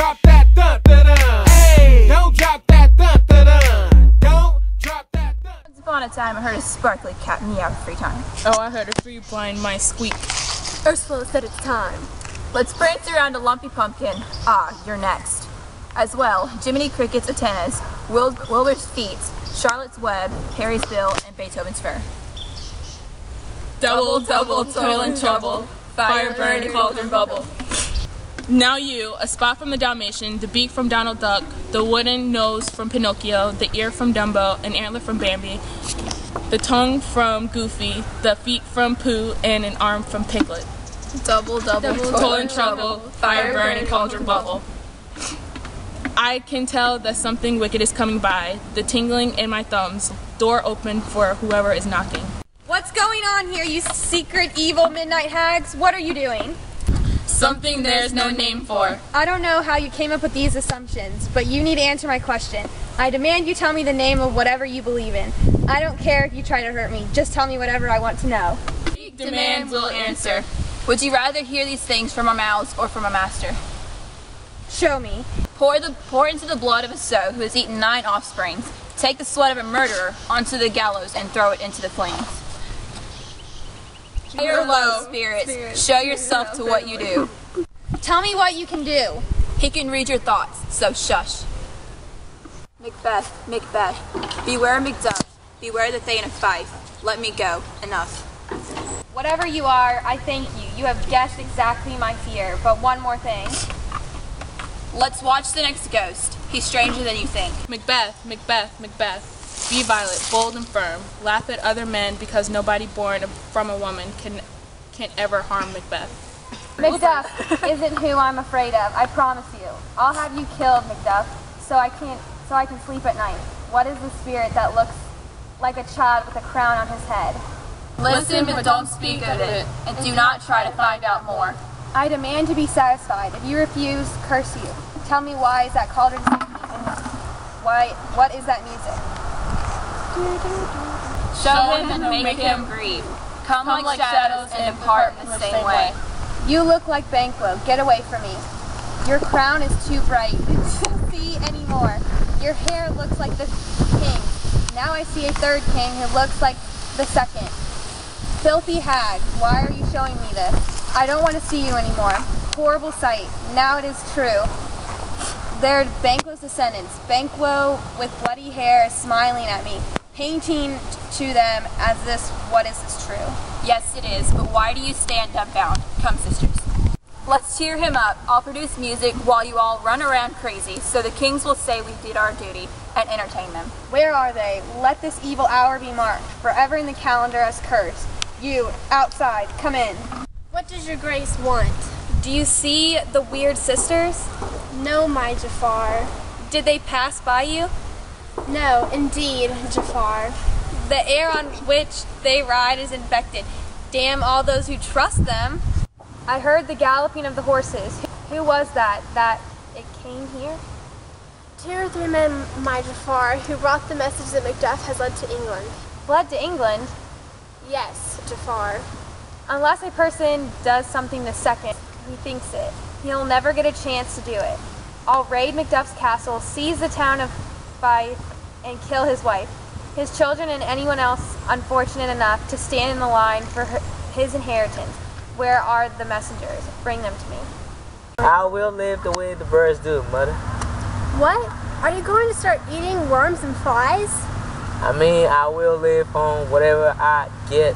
drop that dun dun dun. Hey, don't drop that dun dun dun. Don't drop that dun. Once upon a time, I heard a sparkly cat meow in free time. Oh, I heard a free blind mice squeak. Ursula said it's time. Let's prance around a lumpy pumpkin. Ah, you're next. As well, Jiminy Cricket's antennas, Wilbur's feet, Charlotte's web, Harry's bill, and Beethoven's fur. Double, double, toil and trouble, fire burn, cauldron bubble. Now you, a spot from the Dalmatian, the beak from Donald Duck, the wooden nose from Pinocchio, the ear from Dumbo, an antler from Bambi, the tongue from Goofy, the feet from Pooh, and an arm from Piglet. Double, double, Toil and trouble, fire burn, cauldron bubble. I can tell that something wicked is coming by, the tingling in my thumbs, door open for whoever is knocking. What's going on here, you secret evil midnight hags? What are you doing? Something there's no name for. I don't know how you came up with these assumptions, but you need to answer my question. I demand you tell me the name of whatever you believe in. I don't care if you try to hurt me. Just tell me whatever I want to know. Demand will answer. Would you rather hear these things from our mouths or from a master? Show me. Pour into the blood of a sow who has eaten 9 offsprings. Take the sweat of a murderer onto the gallows and throw it into the flames. High or low, spirits, show yourself to what you do. Tell me what you can do. He can read your thoughts, so shush. Macbeth, Macbeth, beware Macduff, beware the Thane of Fife. Let me go, enough. Whatever you are, I thank you. You have guessed exactly my fear. But one more thing. Let's watch the next ghost. He's stranger than you think. Macbeth, Macbeth, Macbeth. Be violent, bold and firm. Laugh at other men because nobody born from a woman can ever harm Macbeth. Macduff isn't who I'm afraid of, I promise you. I'll have you killed, Macduff, so I can sleep at night. What is the spirit that looks like a child with a crown on his head? Listen, but don't speak of it, and do not try to find out more. I demand to be satisfied. If you refuse, curse you. Tell me why is that cauldron singing, and what is that music? Show him and make him grieve. Come like shadows and depart in the same way. You look like Banquo. Get away from me. Your crown is too bright to see anymore. Your hair looks like the king. Now I see a third king who looks like the second. Filthy hag, why are you showing me this? I don't want to see you anymore. Horrible sight. Now it is true. They're Banquo's descendants. Banquo with bloody hair is smiling at me, painting to them as this, what is this true? Yes, it is, but why do you stand dumbbound? Come, sisters. Let's cheer him up. I'll produce music while you all run around crazy, so the kings will say we did our duty and entertain them. Where are they? Let this evil hour be marked, forever in the calendar as cursed. You, outside, come in. What does your grace want? Do you see the weird sisters? No, my Jafar. Did they pass by you? No, indeed, Jafar. The air on which they ride is infected. Damn all those who trust them. I heard the galloping of the horses. Who was that it came here? 2 or 3 men, my Jafar, who brought the message that Macduff has led to England. Fled to England? Yes, Jafar. Unless a person does something the second he thinks it, he'll never get a chance to do it. I'll raid Macduff's castle, seize the town of Fife, and kill his wife, his children, and anyone else unfortunate enough to stand in the line for his inheritance. Where are the messengers? Bring them to me. I will live the way the birds do, Mother. What? Are you going to start eating worms and flies? I mean, I will live on whatever I get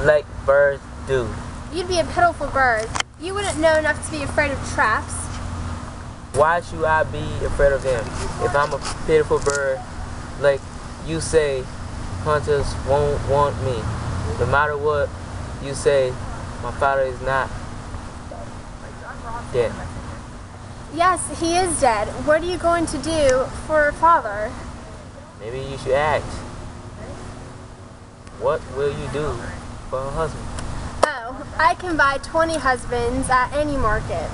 like birds do. You'd be a pitiful bird. You wouldn't know enough to be afraid of traps. Why should I be afraid of them? If I'm a pitiful bird, like you say, hunters won't want me. No matter what you say, my father is not dead. Yes, he is dead. What are you going to do for a father? Maybe you should ask. What will you do for a husband? Oh, I can buy 20 husbands at any market.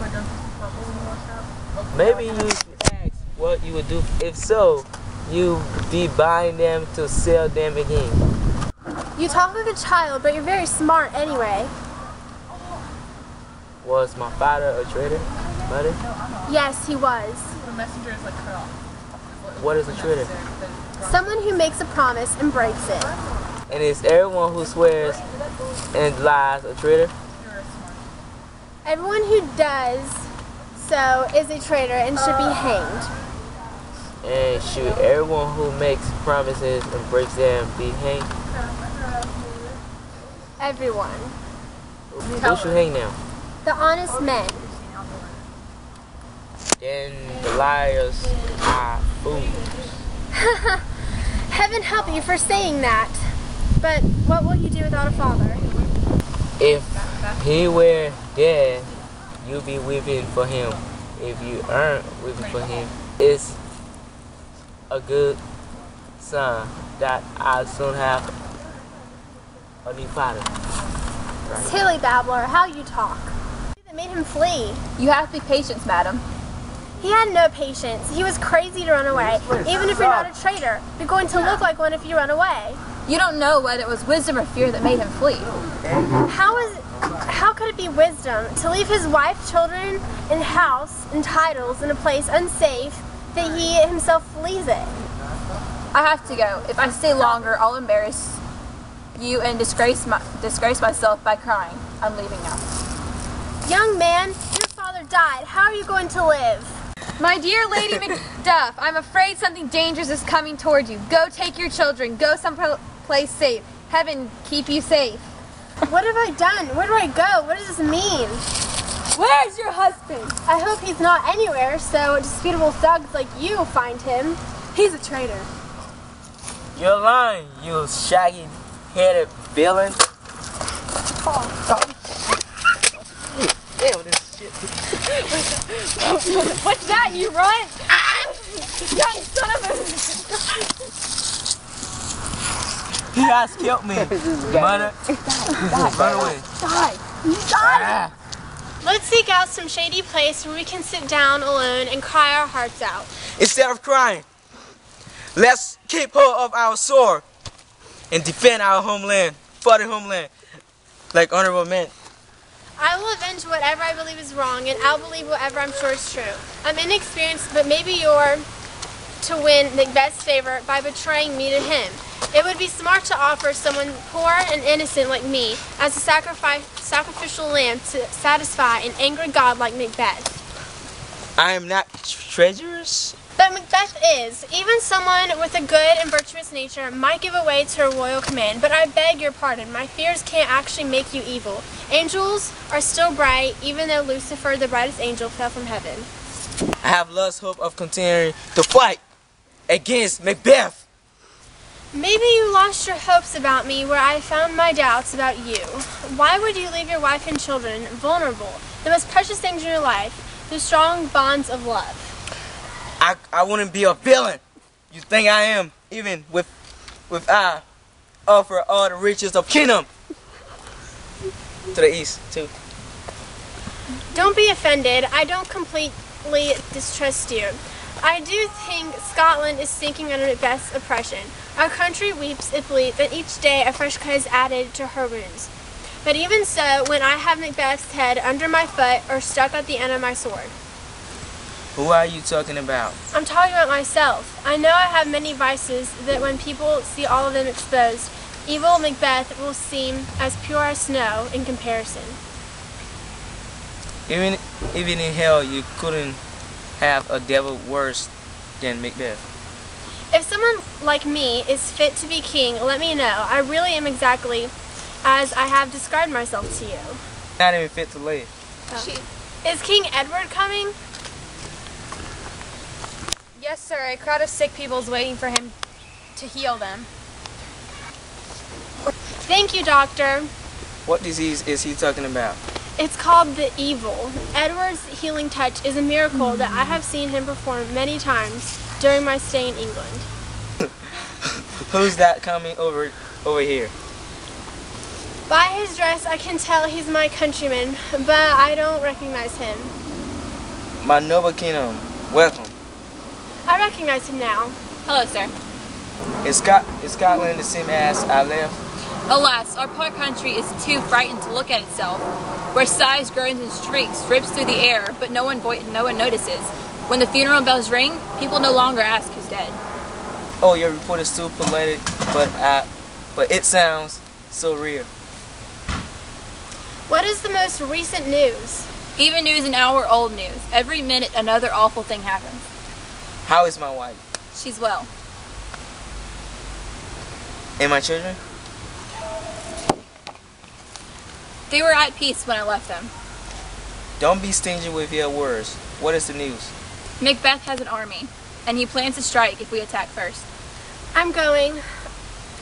Maybe you should ask what you would do. If so, you be buying them to sell them again. You talk like a child, but you're very smart anyway. Was my father a traitor? Buddy? Yes, he was. The messenger is like cut off. What is a traitor? Someone who makes a promise and breaks it. And is everyone who swears and lies a traitor? Everyone who does so is a traitor and should be hanged. And should everyone who makes promises and breaks them be hanged? Everyone. Who should hang now? The honest men. Then the liars are fools. Heaven help you for saying that. But what will you do without a father? If he were dead, you'd be weeping for him. If you aren't weeping for him, it's a good sign that I soon have a new father. Right? Silly babbler, how you talk. That made him flee. You have to be patient, madam. He had no patience. He was crazy to run away. Even if you're not a traitor, you're going to look like one if you run away. You don't know whether it was wisdom or fear that made him flee. How could it be wisdom to leave his wife, children, and house and titles in a place unsafe that he himself flees it? I have to go. If I stay longer, I'll embarrass you and disgrace myself by crying. I'm leaving now. Young man, your father died. How are you going to live? My dear Lady MacBeth, I'm afraid something dangerous is coming toward you. Go take your children. Go someplace safe. Heaven keep you safe. What have I done? Where do I go? What does this mean? Where's your husband? I hope he's not anywhere, so disputable thugs like you find him. He's a traitor. You're lying, you shaggy-headed villain. Damn, this shit. What's that? You run? Young son of a... He has killed me. Mother. Run away. Die. Let's seek out some shady place where we can sit down alone and cry our hearts out. Instead of crying, let's keep hold of our sword and defend our homeland, for the homeland, like honorable men. I will avenge whatever I believe is wrong, and I'll believe whatever I'm sure is true. I'm inexperienced, but maybe you're to win Macbeth's favor by betraying me to him. It would be smart to offer someone poor and innocent like me as a sacrificial lamb to satisfy an angry god like Macbeth. I am not treacherous. But Macbeth is. Even someone with a good and virtuous nature might give way to a royal command, but I beg your pardon. My fears can't actually make you evil. Angels are still bright, even though Lucifer, the brightest angel, fell from heaven. I have lost hope of continuing to fight against Macbeth. Maybe you lost your hopes about me where I found my doubts about you. Why would you leave your wife and children vulnerable, the most precious things in your life, the strong bonds of love? I wouldn't be a villain. You think I am, even with I offer all the riches of kingdom to the east too. Don't be offended. I don't completely distrust you. I do think Scotland is sinking under Macbeth's oppression. Our country weeps, it bleeds, and each day a fresh cut is added to her wounds. But even so, when I have Macbeth's head under my foot or stuck at the end of my sword. Who are you talking about? I'm talking about myself. I know I have many vices that when people see all of them exposed, evil Macbeth will seem as pure as snow in comparison. Even in hell, you couldn't have a devil worse than Macbeth. If someone like me is fit to be king, let me know. I really am exactly as I have described myself to you. Not even fit to live. Oh. Is King Edward coming? Yes, sir. A crowd of sick people is waiting for him to heal them. Thank you, Doctor. What disease is he talking about? It's called the evil. Edward's healing touch is a miracle that I have seen him perform many times during my stay in England. Who's that coming over here? By his dress, I can tell he's my countryman, but I don't recognize him. My noble kingdom, welcome. I recognize him now. Hello, sir. Is Scotland the same as I left? Alas, our poor country is too frightened to look at itself, where sighs, groans, and shrieks rips through the air, but no one notices. When the funeral bells ring, people no longer ask who's dead. Oh, your report is too poetic, but it sounds so real. What is the most recent news? Even news an hour old news. Every minute another awful thing happens. How is my wife? She's well. And my children? They were at peace when I left them. Don't be stingy with your words. What is the news? MacBeth has an army, and he plans to strike if we attack first. I'm going.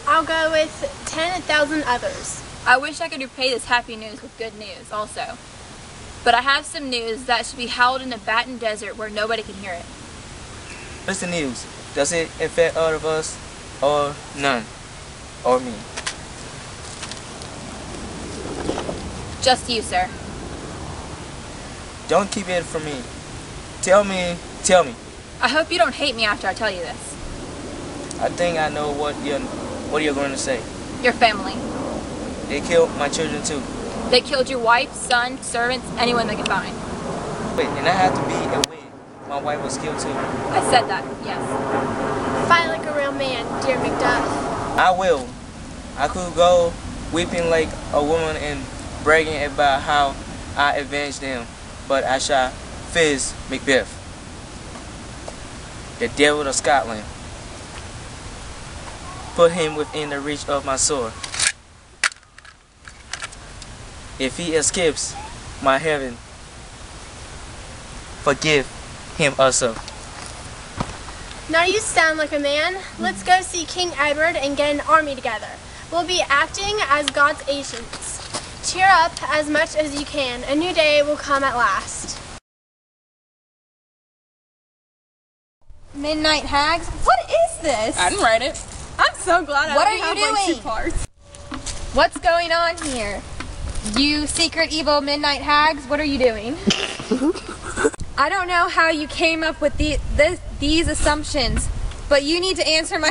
I'll go with 10,000 others. I wish I could repay this happy news with good news also. But I have some news that should be howled in the Baton Desert where nobody can hear it. What's the news? Does it affect all of us or none? Or me? Just you, sir. Don't keep it from me. Tell me. I hope you don't hate me after I tell you this. I think I know what you're going to say. Your family. They killed my children too. They killed your wife, son, servants, anyone they could find. Wait, and I have to be aware my wife was killed too. I said that, yes. Fight like a real man, dear Macduff. I will. I could go weeping like a woman and bragging about how I avenged them, but I shall face Macbeth, the devil of Scotland. Put him within the reach of my sword. If he escapes my heaven, forgive him also. Now you sound like a man. Let's go see King Edward and get an army together. We'll be acting as God's agents. Cheer up as much as you can. A new day will come at last. Midnight Hags? What is this? I didn't write it. I'm so glad What I are only you have like 2 doing? parts. What's going on here? You secret evil midnight hags, what are you doing? I don't know how you came up with these assumptions, but you need to answer my...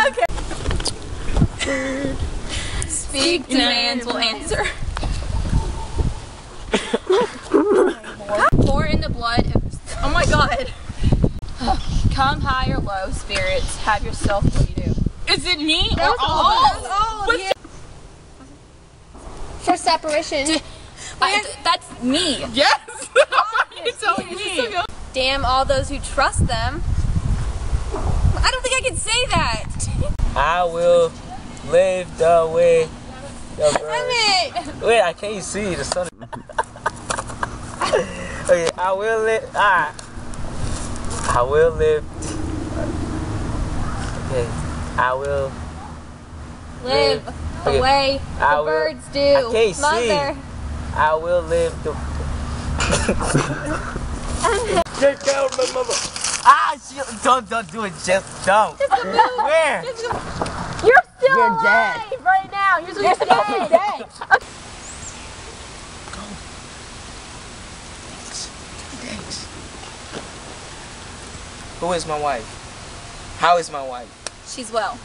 Okay. Speak, demands will answer. Pour in the blood of... Oh my god. Come high or low, spirits, have yourself what you do. Is it me or That was all of us? For separation. That's me. Yes! You're telling me. Damn all those who trust them. I don't think I can say that. I will live the way the bird. Damn it. Wait, I can't see the sun. Okay, I will live. I will live. Okay, I will Live the Okay, way the I will- birds do. I can't see. Mother. I will live the. Just go, my mama. Shit, don't do it. Just don't. Where? You're still alive right now. You're supposed to be dead. Thanks. Who is my wife? How is my wife? She's well.